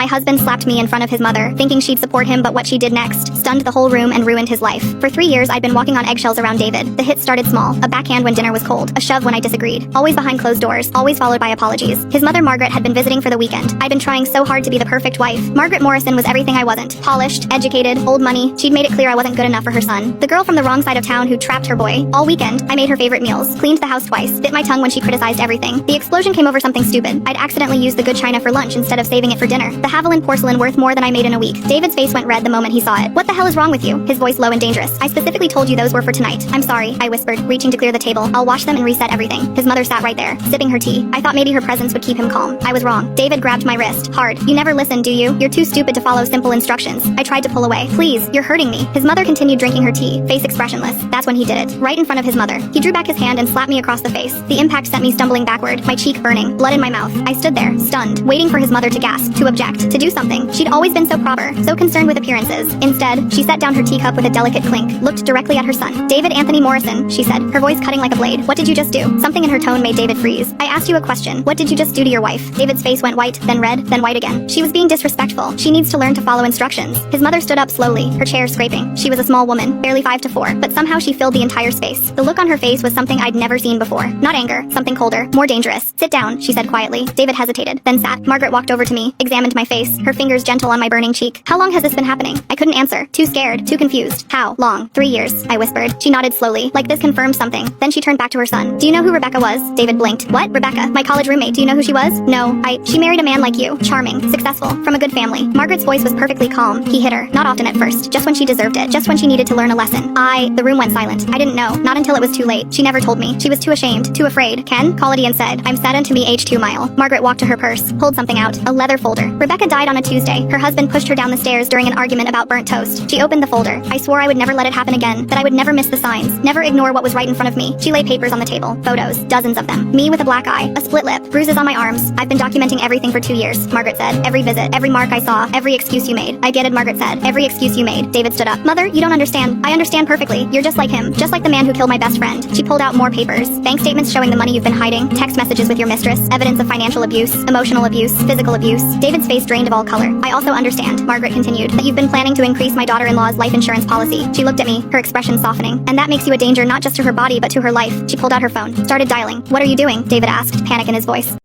My husband slapped me in front of his mother, thinking she'd support him, but what she did next stunned the whole room and ruined his life. For 3 years, I'd been walking on eggshells around David. The hits started small, a backhand when dinner was cold, a shove when I disagreed. Always behind closed doors, always followed by apologies. His mother Margaret had been visiting for the weekend. I'd been trying so hard to be the perfect wife. Margaret Morrison was everything I wasn't. Polished, educated, old money. She'd made it clear I wasn't good enough for her son. The girl from the wrong side of town who trapped her boy. All weekend, I made her favorite meals, cleaned the house twice, bit my tongue when she criticized everything. The explosion came over something stupid. I'd accidentally used the good china for lunch instead of saving it for dinner. The Haviland porcelain worth more than I made in a week. David's face went red the moment he saw it. What the hell is wrong with you? His voice low and dangerous. I specifically told you those were for tonight. I'm sorry, I whispered, reaching to clear the table. I'll wash them and reset everything. His mother sat right there, sipping her tea. I thought maybe her presence would keep him calm. I was wrong. David grabbed my wrist, hard. You never listen, do you? You're too stupid to follow simple instructions. I tried to pull away. Please, you're hurting me. His mother continued drinking her tea, face expressionless. That's when he did it, right in front of his mother. He drew back his hand and slapped me across the face. The impact sent me stumbling backward, my cheek burning, blood in my mouth. I stood there, stunned, waiting for his mother to gasp, to object, to do something. She'd always been so proper, so concerned with appearances. Instead, she set down her teacup with a delicate clink, looked directly at her son. David Anthony Morrison, she said, her voice cutting like a blade. What did you just do? Something in her tone made David freeze. I asked you a question. What did you just do to your wife? David's face went white, then red, then white again. She was being disrespectful. She needs to learn to follow instructions. His mother stood up slowly, her chair scraping. She was a small woman, barely 5 to 4, but somehow she filled the entire space. The look on her face was something I'd never seen before. Not anger, something colder, more dangerous. Sit down, she said quietly. David hesitated, then sat. Margaret walked over to me, examined my face, her fingers gentle on my burning cheek. How long has this been happening? I couldn't answer. Too scared, too confused. How long? 3 years, I whispered. She nodded slowly, like this confirmed something. Then she turned back to her son. Do you know who Rebecca was? David blinked. What? Rebecca? My college roommate. Do you know who she was? No, she married a man like you. Charming, successful, from a good family. Margaret's voice was perfectly calm. He hit her, not often at first, just when she deserved it, just when she needed to learn a lesson. The room went silent. I didn't know, not until it was too late. She never told me. She was too ashamed, too afraid. Ken called Ian said, I'm saddened to me age 2 mile. Margaret walked to her purse, pulled something out, a leather folder. Rebecca died on a Tuesday. Her husband pushed her down the stairs during an argument about burnt toast. She opened the folder. I swore I would never let it happen again, that I would never miss the signs, never ignore what was right in front of me. She laid papers on the table, photos, dozens of them. Me with a black eye, a split lip, bruises on my arms. I've been documenting everything for 2 years, Margaret said. Every visit, every mark I saw, every excuse you made. I get it, Margaret said. Every excuse you made. David stood up. Mother, you don't understand. I understand perfectly. You're just like him, just like the man who killed my best friend. She pulled out more papers. Bank statements showing the money you've been hiding, text messages with your mistress, evidence of financial abuse, emotional abuse, physical abuse. David's face drained of all color. I also understand, Margaret continued, that you've been planning to increase my daughter-in-law's life insurance policy. She looked at me, her expression softening. And that makes you a danger not just to her body but to her life. She pulled out her phone, started dialing. What are you doing? David asked, panic in his voice.